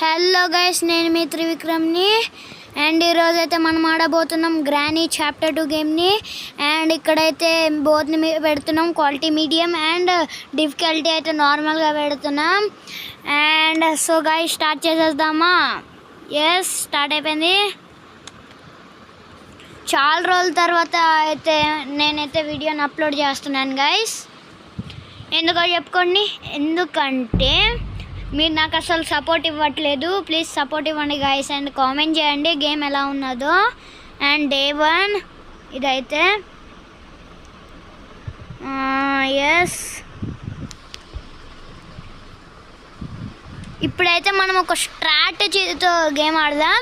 Hello guys, నేను మీ త్రివిక్రమ్ని. And ఈరోజైతే మనం ఆడబోతున్నాం గ్రానీ చాప్టర్ 2 గేమ్ని. అండ్ ఇక్కడైతే బోత్ని పెడుతున్నాం, క్వాలిటీ మీడియం అండ్ డిఫికల్టీ అయితే నార్మల్గా పెడుతున్నాం. అండ్ సో గైస్ స్టార్ట్ చేసేద్దామా? ఎస్, స్టార్ట్ అయిపోయింది. చాలా రోజుల తర్వాత అయితే నేనైతే వీడియోని అప్లోడ్ చేస్తున్నాను గైస్. ఎందుకో చెప్పుకోండి, ఎందుకంటే మీరు నాకు అసలు సపోర్ట్ ఇవ్వట్లేదు. ప్లీజ్ సపోర్ట్ ఇవ్వండి గైస్ అండ్ కామెంట్ చేయండి గేమ్ ఎలా ఉన్నదో. అండ్ డే 1 ఇదైతే ఎస్. ఇప్పుడైతే మనం ఒక స్ట్రాటజీతో గేమ్ ఆడదాం.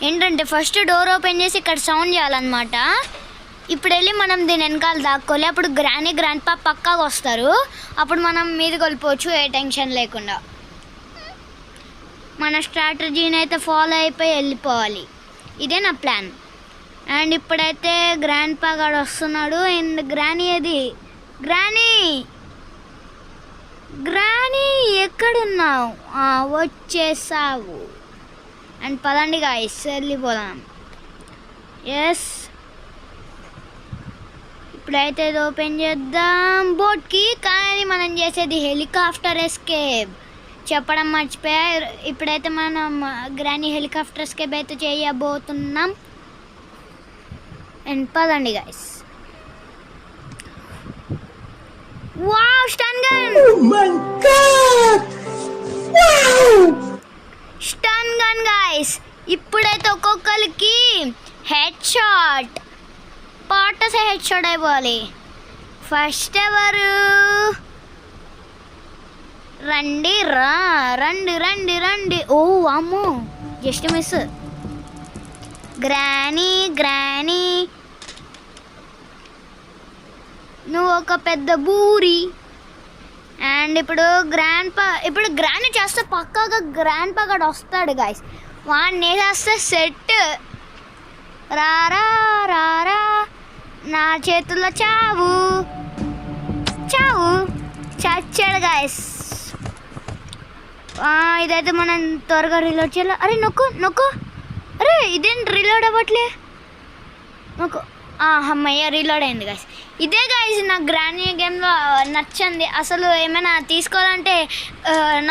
ఏంటంటే ఫస్ట్ డోర్ ఓపెన్ చేసి ఇక్కడ సౌండ్ చేయాలన్నమాట. ఇప్పుడు వెళ్ళి మనం దీని వెనకాల దాక్కోవాలి. అప్పుడు గ్రాండ్ పా పక్కాగా వస్తారు. అప్పుడు మనం మీదకి వెళ్ళిపోవచ్చు ఏ టెన్షన్ లేకుండా. మన స్ట్రాటజీని అయితే ఫాలో అయిపోయి వెళ్ళిపోవాలి. ఇదే నా ప్లాన్. అండ్ ఇప్పుడైతే గ్రాండ్ పా గాడు వస్తున్నాడు. అండ్ గ్రానీ ఏది? గ్రానీ ఎక్కడున్నావు? వచ్చేసావు. అండ్ పదండి గాయ్స్ వెళ్ళిపోదాం. ఎస్, ఇప్పుడైతే ఇది ఓపెన్ చేద్దాం బోట్కి. కానీ మనం చేసేది హెలికాప్టర్ ఎస్కేప్ చెప్పడం మర్చిపోయా. ఇప్పుడైతే మనం గ్రానీ హెలికాప్టర్ ఎస్కేప్ అయితే చేయబోతున్నాం. అండ్ పదండి guys. Wow, stun gun! Stun gun guys. ఇప్పుడైతే ఒక్కొక్కరికి హెడ్ షాట్, పాటసే హెడ్ షాట్ అయిపోవాలి. ఫస్ట్ ఎవరు? రండి రండి. ఓ అమ్మో, జస్ట్ మిస్. గ్రానీ నువ్వు ఒక పెద్ద బూరి. అండ్ ఇప్పుడు గ్రానీ చేస్తే పక్కాగా గ్రాండ్ పా గడు వస్తాడు గాయస్. వాడిని వేసేస్తే సెట్. రారా నా చేతుల్లో చావు చచ్చాడు గాయస్. ఇదైతే మనం త్వరగా రీలోడ్ చేయాలి. అరే నొక్కు. అరే ఇదేంటి రీలోడ్ అవ్వట్లే? నొక్కు. అమ్మయ్య, రీలోడ్ అయింది గాయస్. ఇదే గాయస్ నాకు గ్రానీ గేమ్లో నచ్చింది. అసలు ఏమైనా తీసుకోవాలంటే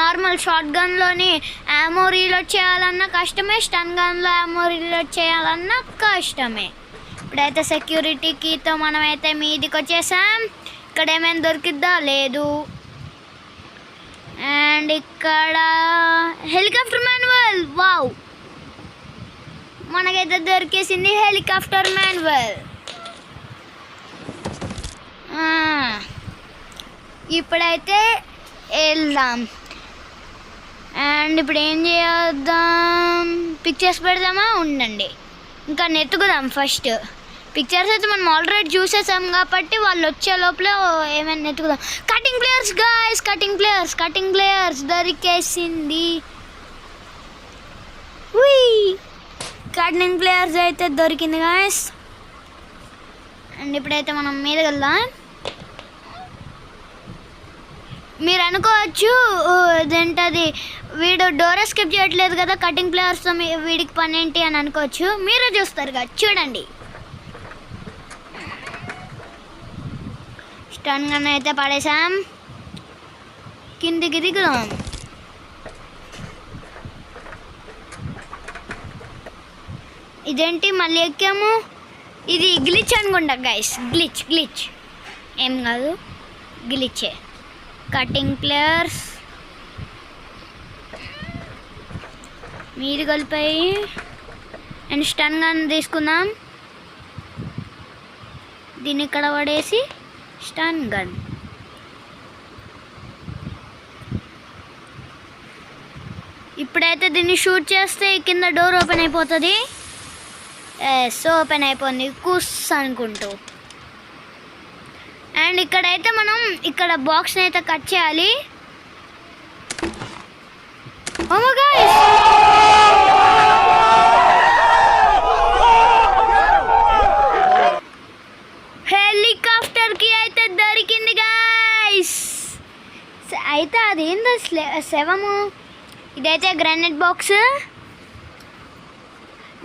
నార్మల్ షార్ట్ గన్లోని యామో రీలోడ్ చేయాలన్నా కష్టమే, స్టన్ గన్లో యామో రీలోడ్ చేయాలన్నా కష్టమే. ఇప్పుడైతే సెక్యూరిటీ కీతో మనమైతే మీదికి వచ్చేసాం. ఇక్కడ ఏమైనా దొరికిద్దా? లేదు. అండ్ ఇక్కడ హెలికాప్టర్ మాన్యువల్. వావ్, మనకైతే దొరికేసింది హెలికాప్టర్ మాన్యువల్. ఇప్పుడైతే వెళ్దాం. అండ్ ఇప్పుడు ఏం చేద్దాం? పిక్చర్స్ పెడదామా? ఉండండి, ఇంకా నెత్తుకుదాం. ఫస్ట్ పిక్చర్స్ అయితే మనం ఆల్రెడీ చూసేసాం కాబట్టి వాళ్ళు వచ్చే లోపల ఏమైనా నెత్తుకుదాం. Cutting players guys, cutting players దొరికేసింది. కటింగ్ ప్లేయర్స్ అయితే దొరికింది గాయస్. అండ్ ఇప్పుడైతే మనం మీదకి వెళ్దాం. మీరు అనుకోవచ్చు ఇదేంటది, వీడు డోర్ ఎస్కేప్ చేయట్లేదు కదా, కటింగ్ ప్లేయర్స్తో వీడికి పని ఏంటి అని అనుకోవచ్చు. మీరే చూస్తారు కదా, చూడండి. స్టన్ గన్ అయితే పడేసాం. కిందికి దిగుదాం. ఇదేంటి మళ్ళీ ఎక్కాము? ఇది గ్లిచ్ అనుకుంటా గైస్. గ్లిచ్ ఏం కాదు, గ్లిచే. కటింగ్ ప్లేయర్స్ మీరు కలిపాయి. అండ్ స్టన్ గన్ తీసుకుందాం. దీన్ని ఇక్కడ పడేసి స్టన్ గన్. ఇప్పుడైతే దీన్ని షూట్ చేస్తే కింద డోర్ ఓపెన్ అయిపోతుంది. ఓపెన్ అయిపోయింది కుస్ అనుకుంటూ. అండ్ ఇక్కడైతే మనం ఇక్కడ బాక్స్ని అయితే కట్ చేయాలి. హెలికాప్టర్కి అయితే దొరికింది గాయస్. అయితే అదేందో శవము. ఇదైతే గ్రానైట్ బాక్స్.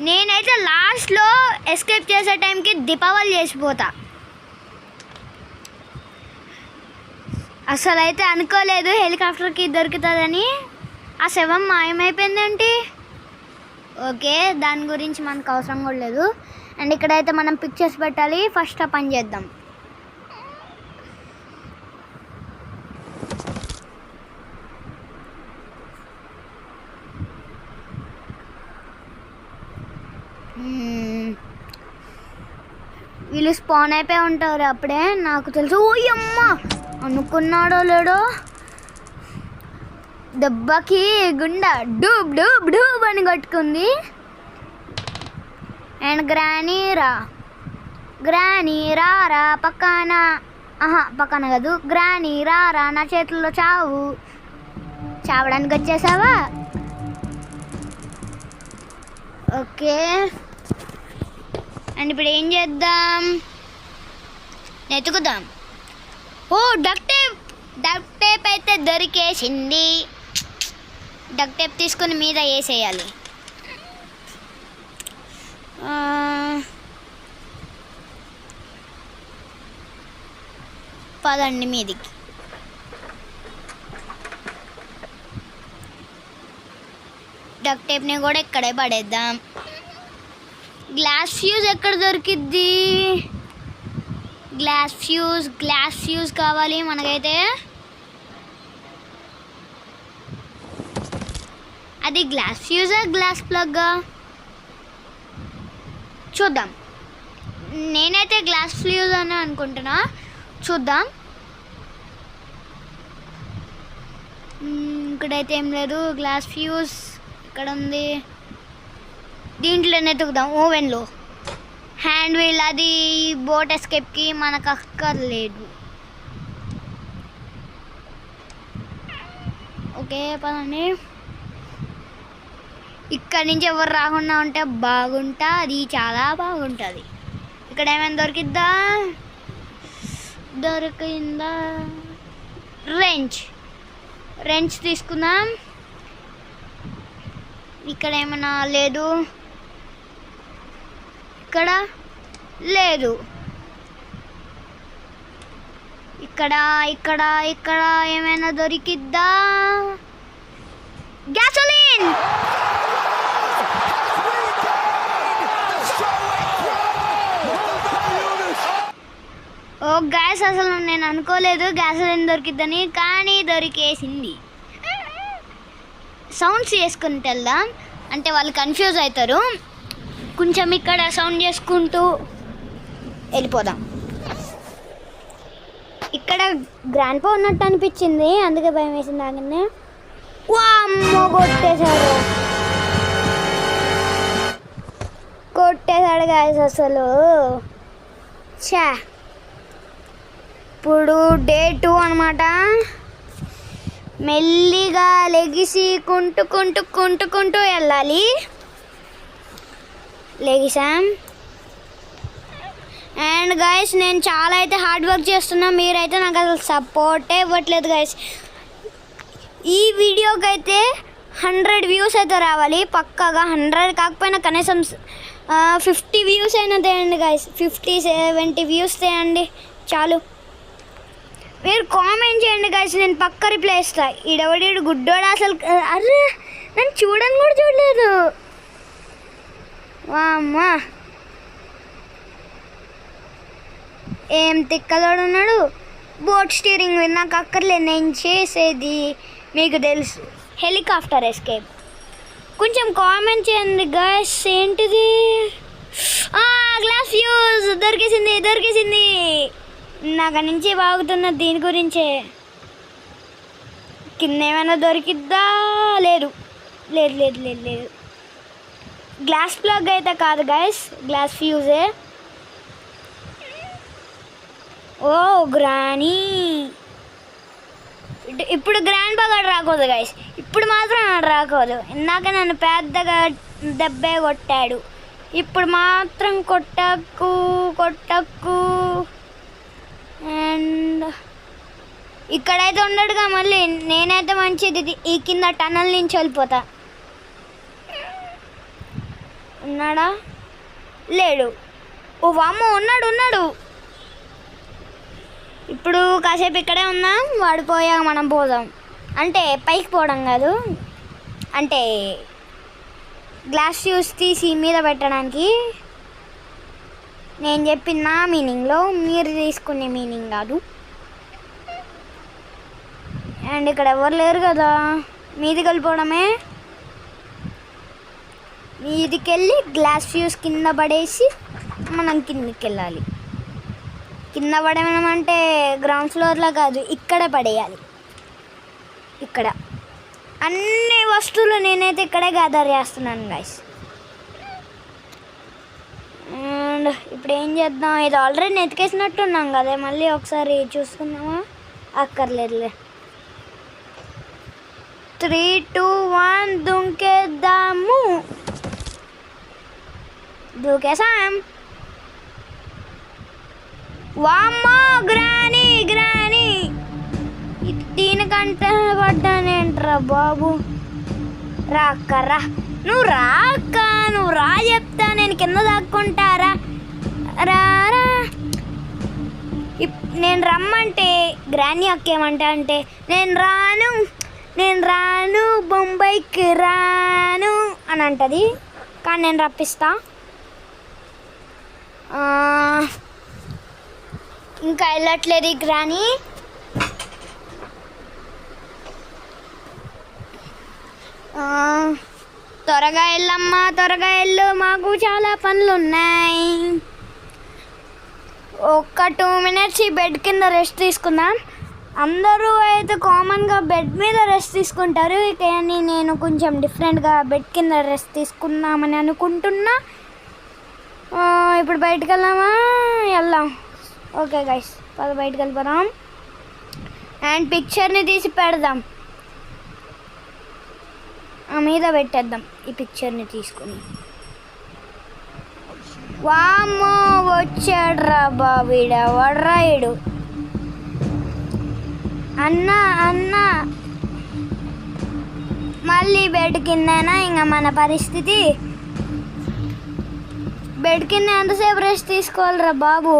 నేనైతే లాస్ట్లో ఎస్కేప్ చేసే టైంకి దీపావళి చేసిపోతా. అసలు అయితే అనుకోలేదు హెలికాప్టర్కి దొరుకుతుందని. ఆ శవం మాయమైపోయిందేంటి? ఓకే, దాని గురించి మనకు అవసరం కూడా లేదు. అండ్ ఇక్కడైతే మనం పిక్చర్స్ పెట్టాలి. ఫస్ట్ ఆ పని చేద్దాం. వీళ్ళు స్పాన్ అయిపోయి ఉంటారు అప్పుడే, నాకు తెలుసు. ఓయమ్మ అనుకున్నాడో లేడో, దెబ్బకి గుండె డూబ్ డూబ్ డూబ్ అని కొట్టుకుంది. అండ్ గ్రానీ రారా పక్కన, పక్కన కాదు, గ్రానీ రారా నా చేతుల్లో చావు. చావడానికి వచ్చేసావా? ఓకే, అండ్ ఇప్పుడు ఏం చేద్దాం? వెతుకుదాం. ఓ డక్ట్ టేప్ అయితే దొరికేసింది. డక్ట్ టేప్ తీసుకొని మీద వేసేయాలి. పదండి మీదికి. డక్ట్ టేప్ని కూడా ఇక్కడే పడేద్దాం. గ్లాస్ ఫ్యూజ్ ఎక్కడ దొరికిద్ది? గ్లాస్ ఫ్యూజ్ కావాలి మనకైతే. అది గ్లాస్ ఫ్యూజా గ్లాస్ ప్లగ్గా చూద్దాం. నేనైతే గ్లాస్ ఫ్యూజ్ అని అనుకుంటున్నా, చూద్దాం. ఇక్కడైతే ఏం లేదు. గ్లాస్ ఫ్యూజ్ ఇక్కడ ఉంది, దీంట్లోనే ఎతుకుదాం. ఓవెన్లో హ్యాండ్ వీల్, అది బోట్ ఎస్కేప్కి మనకు అక్కర్లేదు. ఓకే పదండి. ఇక్కడి నుంచి ఎవరు రాకుండా ఉంటే బాగుంటుంది, చాలా బాగుంటుంది. ఇక్కడ ఏమైనా దొరికిందా? రెంచ్ తీసుకుందాం. ఇక్కడ ఏమైనా లేదు, ఇక్కడ లేదు. ఇక్కడ ఏమైనా దొరికిద్దా? గ్యాసోలిన్! ఓ గ్యాస్, అసలు నేను అనుకోలేదు గ్యాసోలిన్ దొరికిద్దని, కానీ దొరికేసింది. సౌండ్స్ చేసుకుని వెళ్దాం, అంటే వాళ్ళు కన్ఫ్యూజ్ అవుతారు. కొంచెం ఇక్కడ సౌండ్ చేసుకుంటూ వెళ్ళిపోదాం. ఇక్కడ గ్రాండ్ పా ఉన్నట్టు అనిపించింది, అందుకే భయం వేసింది. ఆగనే అమ్మో కొట్టేశాడు గాయస్ అసలు. ఇప్పుడు డే 2 అనమాట. మెల్లిగా లెగిసి కుంటుకుంటూ వెళ్ళాలి. లెగిసాం. అండ్ గైస్ నేను చాలా అయితే హార్డ్ వర్క్ చేస్తున్నా, మీరైతే నాకు అసలు సపోర్టే ఇవ్వట్లేదు గైస్. ఈ వీడియోకి అయితే 100 వ్యూస్ అయితే రావాలి పక్కాగా. 100 కాకపోయినా కనీసం 50 వ్యూస్ అయినా తేయండి గైస్. 50-70 వ్యూస్ తేయండి చాలు. మీరు కామెంట్ చేయండి గైస్, నేను పక్క రిప్లై ఇస్తా. ఈడవడీడు గుడ్డోడు అసలు. అరే నన్ను చూడని కూడా చూడలేదు. వామ్మా ఏం తిక్కదోడున్నాడు. బోట్ స్టీరింగ్ నాకు అక్కర్లేదు, నేను చేసేది మీకు తెలుసు, హెలికాప్టర్ ఎస్కేప్. కొంచెం కామెంట్ చేయండి గైస్. ఏంటిది? గ్లాస్ ఫ్యూజ్ దొరికేసింది. నాకు నుంచి బాగుతున్న దీని గురించే. కింద ఏమైనా దొరికిద్దా? లేదు. గ్లాస్ ప్లగ్ అయితే కాదు గైస్, గ్లాస్ ఫ్యూజే. ఓ గ్రానీ, ఇప్పుడు గ్రాండ్ బాగా రాకూడదు గైస్, ఇప్పుడు మాత్రం రాకూడదు. ఇందాక నన్ను పెద్దగా దెబ్బే కొట్టాడు, ఇప్పుడు మాత్రం కొట్టకు. అండ్ ఇక్కడైతే ఉండడుగా, మళ్ళీ నేనైతే మంచిది ఈ కింద టనల్ నుంచి వెళ్ళిపోతా. ఉన్నాడా? లేడు. ఓ వామ్మో, ఉన్నాడు. ఇప్పుడు కాసేపు ఇక్కడే ఉన్నాం, వాడు పోయాక మనం పోదాం. అంటే పైకి పోవడం కాదు, అంటే గ్లాస్ ఫ్యూజ్ తీసి మీద పెట్టడానికి. నేను చెప్పిన నా మీనింగ్లో, మీరు తీసుకునే మీనింగ్ కాదు. అండ్ ఇక్కడ ఎవరు లేరు కదా, మీదికి వెళ్ళిపోవడమే. మీదికి వెళ్ళి గ్లాస్ ఫ్యూజ్ కింద పడేసి మనం కిందికి వెళ్ళాలి. కింద పడడం అంటే గ్రౌండ్ ఫ్లోర్లో కాదు, ఇక్కడే పడేయాలి. ఇక్కడ అన్ని వస్తువులు నేనైతే ఇక్కడే గ్యాదర్ చేస్తున్నాను గైస్. అండ్ ఇప్పుడు ఏం చేద్దాం, ఇది ఆల్రెడీ నెతికేసినట్టున్నాం కదా, మళ్ళీ ఒకసారి చూసుకుందామా? అక్కర్లేదులే. 3, 2, 1 దుంకేద్దాము. దూకేసాం. వామ్మో, గ్రానీ దీనికంటే పడ్డానేంట్రా బాబు. రాక్కర్రా, నువ్వు రా చెప్తా, నేను కింద దాక్కుంటారా? రారా. నేను రమ్మంటే గ్రానీ అక్కేమంటా అంటే నేను రాను బొంబాయికి రాను అని అంటది, కానీ నేను రప్పిస్తా. ఇంకా వెళ్ళట్లేదు ఈ గ్రానీ. త్వరగా వెళ్ళమ్మా, త్వరగా వెళ్ళు, మాకు చాలా పనులు ఉన్నాయి. ఒక 2 minutes ఈ బెడ్ కింద రెస్ట్ తీసుకుందాం. అందరూ అయితే కామన్గా బెడ్ మీద రెస్ట్ తీసుకుంటారు, కానీ నేను కొంచెం డిఫరెంట్గా బెడ్ కింద రెస్ట్ తీసుకుందామని అనుకుంటున్నా. ఇప్పుడు బయటకు వెళ్దాం. ఓకే గైస్, బయటకు వెళ్ళిపోదాం. అండ్ పిక్చర్ని తీసి పెడదాం, మీద పెట్టేద్దాం ఈ పిక్చర్ని తీసుకుని. వామ్మో, వచ్చాడ్రా బాబీడా, వడ్రాయుడు. అన్నా మళ్ళీ బెడ్ కిందనా ఇంకా మన పరిస్థితి? బెడ్ కింద ఎంతసేపు రెస్ట్ తీసుకోవాలిరా బాబు?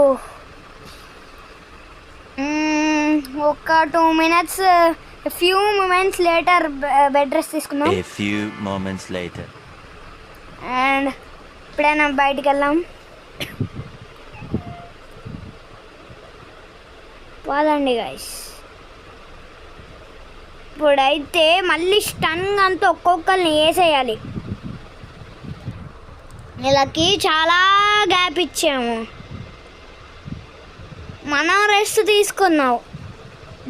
ఒక 2 minutes, few moments later bed rest తీసుకుందాం. అండ్ ఇప్పుడైనా బయటికి వెళ్దాం. పోదండి గైస్. ఇప్పుడైతే మళ్ళీ స్టన్ అంతా ఒక్కొక్కరిని వేసేయాలి. వీళ్ళకి చాలా గ్యాప్ ఇచ్చాము, మనం రెస్ట్ తీసుకున్నావు,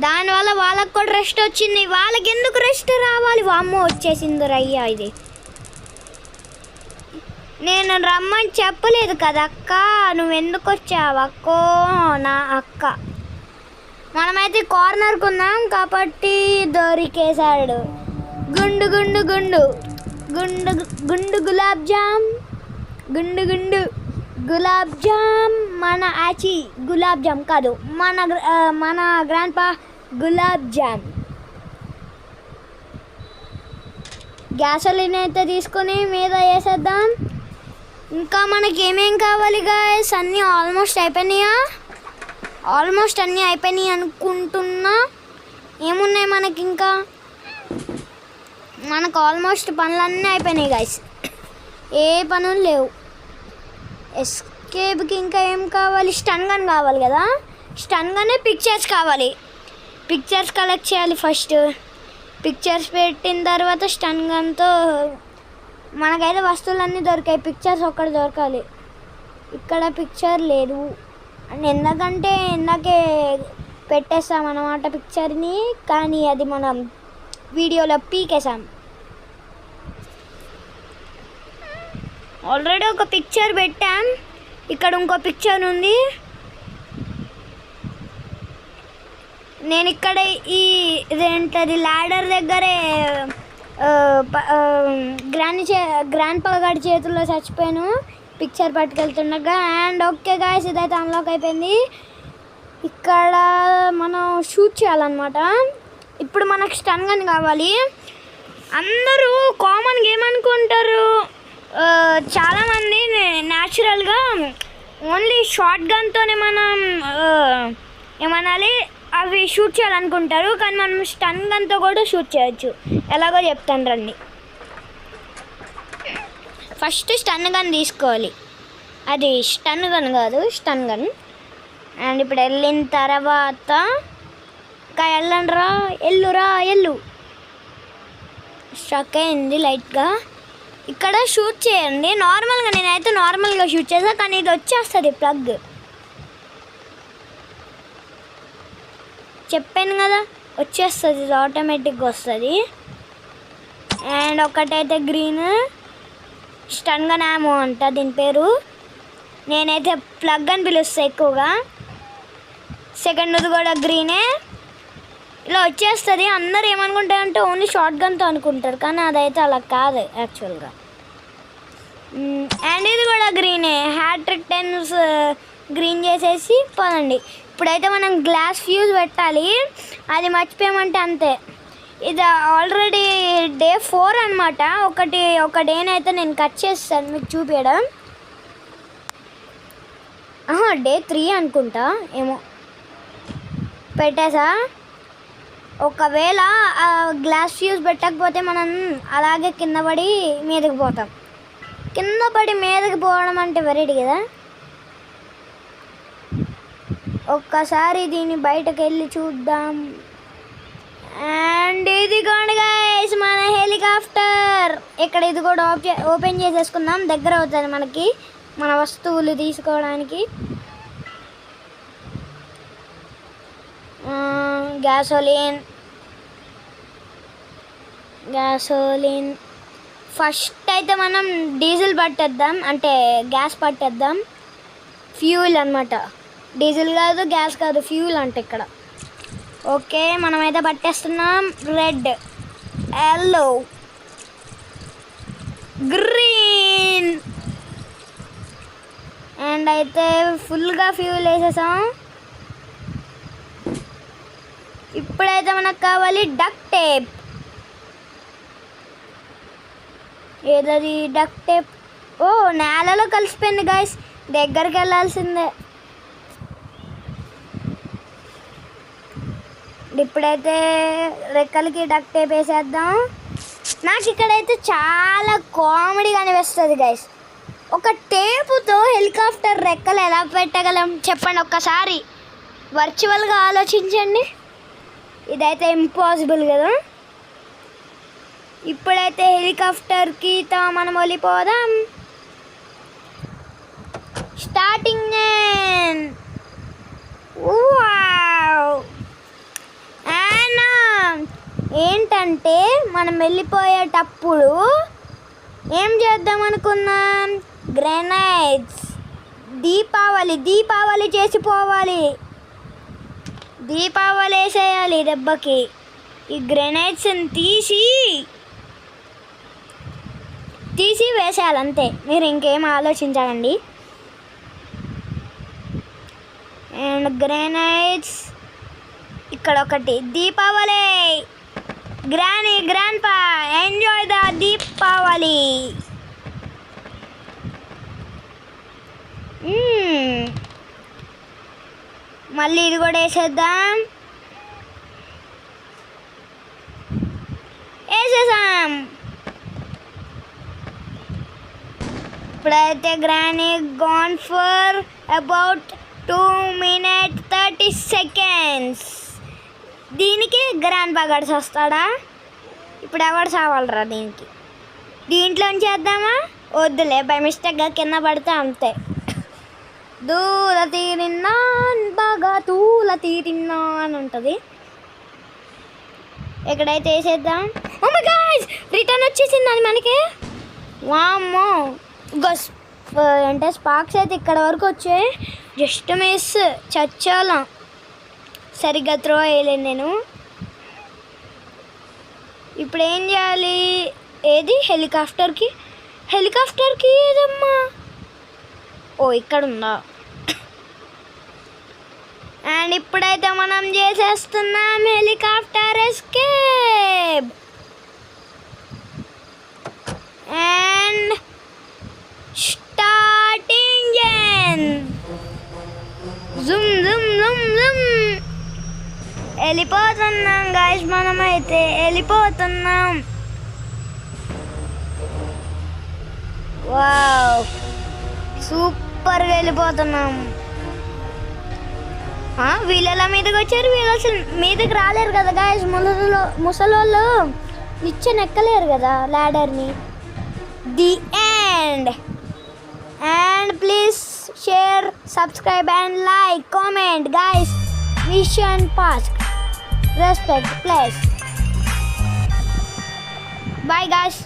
దానివల్ల వాళ్ళకి కూడా రెస్ట్ వచ్చింది. వాళ్ళకి ఎందుకు రెస్ట్ రావాలి? వామ్మో, వచ్చేసింది రయ్యా. ఇది నేను రమ్మని చెప్పలేదు కదా అక్క, నువ్వెందుకు వచ్చావు అక్కో నా అక్క? మనమైతే కార్నర్కి ఉన్నాం కాబట్టి దొరికేశాడు. గుండు గుండు గుండు గుండు గుండు గులాబ్ జామ్, గుండు గుండు గులాబ్ జామ్. మన ఆచి గులాబ్ జామ్ కాదు, మన గ్రాండ్ పా గులాబ్ జామ్. గ్యాసోలిన్ అయితే తీసుకొని మీద వేసేద్దాం. ఇంకా మనకి ఏమేం కావాలి గాయస్? అన్నీ ఆల్మోస్ట్ అన్నీ అయిపోయినాయి అనుకుంటున్నా. ఏమున్నాయి మనకి ఇంకా? మనకు ఆల్మోస్ట్ పనులన్నీ అయిపోయినాయి గాయస్, ఏ పనులు లేవు. ఎస్కేప్కి ఇంకా ఏం కావాలి? స్టన్ గన్ కావాలి కదా, స్టన్ గన్నే. పిక్చర్స్ కావాలి, పిక్చర్స్ కలెక్ట్ చేయాలి ఫస్ట్. పిక్చర్స్ పెట్టిన తర్వాత స్టన్ గన్తో మనకైతే వస్తువులన్నీ దొరికాయి, పిక్చర్స్ ఒక్కటి దొరకాలి. ఇక్కడ పిక్చర్ లేదు, ఎందుకంటే ఇందాకే పెట్టేస్తాం అన్నమాట పిక్చర్ని, కానీ అది మనం వీడియోలో పీకేసాం. ఆల్రెడీ ఒక పిక్చర్ పెట్టాం, ఇక్కడ ఇంకో పిక్చర్ ఉంది. నేను ఇక్కడ ఇదేంటది ల్యాడర్ దగ్గరే గ్రాండ్ పా గారి చేతుల్లో చచ్చిపోయాను పిక్చర్ పట్టుకెళ్తుండగా. అండ్ ఓకే గాయస్, ఇదైతే అన్లాక్ అయిపోయింది. ఇక్కడ మనం షూట్ చేయాలన్నమాట. ఇప్పుడు మనకు స్టన్ గన్ కావాలి. అందరూ కామన్గా ఏమనుకుంటారు, చాలామంది న్యాచురల్గా ఓన్లీ షార్ట్ గన్తోనే మనం ఏమనాలి అవి షూట్ చేయాలనుకుంటారు. కానీ మనం స్టన్ గన్తో కూడా షూట్ చేయొచ్చు. ఎలాగో చెప్తాను రండి. ఫస్ట్ స్టన్ గన్ తీసుకోవాలి. అది స్టన్ గన్ కాదు, స్టన్ గన్. అండ్ ఇప్పుడు వెళ్ళిన తర్వాత ఇంకా వెళ్ళండిరా, ఎల్లు స్ట్రక్ అయింది లైట్గా. ఇక్కడ షూట్ చేయండి నార్మల్గా. నేనైతే నార్మల్గా షూట్ చేసాను, కానీ ఇది వచ్చేస్తుంది ప్లగ్. చెప్పాను కదా వచ్చేస్తుంది, ఇది ఆటోమేటిక్గా వస్తుంది. అండ్ ఒకటైతే గ్రీన్ స్టన్ గన్ యామో అంట దీని పేరు. నేనైతే ప్లగ్ అని పిలుస్తాను ఎక్కువగా. సెకండ్ది కూడా గ్రీనే. ఇలా వచ్చేస్తుంది. అందరు ఏమనుకుంటారంటే ఓన్లీ షార్ట్ గన్తో అనుకుంటారు, కానీ అదైతే అలా కాదు యాక్చువల్గా. అండ్ ఇది కూడా గ్రీనే. హ్యాట్రిక్ 10 గ్రీన్ చేసేసి పోదండి. ఇప్పుడైతే మనం గ్లాస్ ఫ్యూజ్ పెట్టాలి. అది మర్చిపోయామంటే అంతే. ఇది ఆల్రెడీ డే 4 అనమాట. ఒక డేనైతే నేను కట్ చేస్తాను మీకు చూపించడం. డే 3 అనుకుంటా, ఏమో పెట్టేసా. ఒకవేళ గ్లాస్ ఫ్యూజ్ పెట్టకపోతే మనం అలాగే కింద పడి మీదకి పోతాం. కింద పడి మీదకి పోవడం అంటే వెరైటీ కదా. ఒక్కసారి దీన్ని బయటకు వెళ్ళి చూద్దాం. అండ్ ఇది గైస్ మన హెలికాప్టర్. ఇక్కడ ఇది కూడా ఓపెన్ చేసేసుకుందాం. దగ్గర అవుతుంది మనకి మన వస్తువులు తీసుకోవడానికి. గ్యాసోలిన్ ఫస్ట్ అయితే మనం డీజిల్ పట్టేద్దాం, అంటే గ్యాస్ పట్టేద్దాం. ఫ్యూల్ అన్నమాట, డీజిల్ కాదు గ్యాస్ కాదు, ఫ్యూల్ అంటే ఇక్కడ. ఓకే మనమైతే పట్టేస్తున్నాం. Red, yellow, green. అండ్ అయితే ఫుల్గా ఫ్యూల్ వేసేసాం. ఇప్పుడైతే మనకు కావాలి డక్ట్ టేప్. ఏదది డక్ట్ టేప్? ఓ నేలలో కలిసిపోయింది గైస్, దగ్గరికి వెళ్ళాల్సిందే. ఇప్పుడైతే రెక్కలకి డక్ట్ టేప్ వేసేద్దాం. నాకు ఇక్కడైతే చాలా కామెడీగా అనిపిస్తుంది గైస్. ఒక టేపుతో హెలికాప్టర్ రెక్కలు ఎలా పెట్టగలం చెప్పండి ఒక్కసారి. వర్చువల్గా ఆలోచించండి. ఇదైతే ఇంపాసిబుల్ కదా. ఇప్పుడైతే హెలికాప్టర్కి మనం వెళ్ళిపోదాం. స్టార్టింగ్ ఏంటంటే మనం వెళ్ళిపోయేటప్పుడు ఏం చేద్దాం అనుకున్నాం, గ్రెనైడ్స్. దీపావళి చేసిపోవాలి. దీపావళి వేసేయాలి దెబ్బకి. ఈ గ్రెనైడ్స్ని తీసి వేసేయాలి అంతే, మీరు ఇంకేం ఆలోచించాలండి. అండ్ గ్రెనైడ్స్ ఇక్కడ ఒకటి. Deepavali grandpa enjoy the Deepavali. మళ్ళీ ఇది కూడా వేసేద్దాం. వేసేసాం. ఇప్పుడైతే granny gone for about 2 minutes 30 seconds. దీనికి గ్రాండ్ గడిచి వస్తాడా? ఇప్పుడు ఎవరు సావాలరా దీనికి? దీంట్లో చేద్దామా? వద్దులే, బై మిస్టేక్గా కింద పడితే అంతే. దూల తీరిన్నా బాగా తూల తీరిన్నా అని ఉంటుంది. ఎక్కడైతే వేసేద్దాం. ఓ మై గాయ్స్, రిటర్న్ వచ్చేసింది అది మనకి. వామ్మో, అంటే స్పార్క్స్ అయితే ఇక్కడ వరకు వచ్చాయి. జస్ట్ మిస్, చచ్చాలా. సరిగ్గా త్రో వేయలేను నేను. ఇప్పుడు ఏం చేయాలి? ఏది హెలికాప్టర్కి ఏదమ్మా? ఓ ఇక్కడ ఉందా? అండ్ ఇప్పుడైతే మనం చేసేస్తున్నాం helicopter escape. And start engine. జుమ్ జుమ్ జుమ్ జుమ్. వెళ్ళిపోతున్నాం గాయ్స్, మనమైతే వెళ్ళిపోతున్నాం. వావ్, సూపర్గా వెళ్ళిపోతున్నాం. వీళ్ళ మీదకి వచ్చారు, వీళ్ళు అసలు మీదకి రాలేరు కదా గాయస్. ముసలోళ్ళు నిచ్చెన ఎక్కలేరు కదా ల్యాడర్ని. The end. And please share, subscribe and like, comment guys. Mission pass, respect place. Bye guys.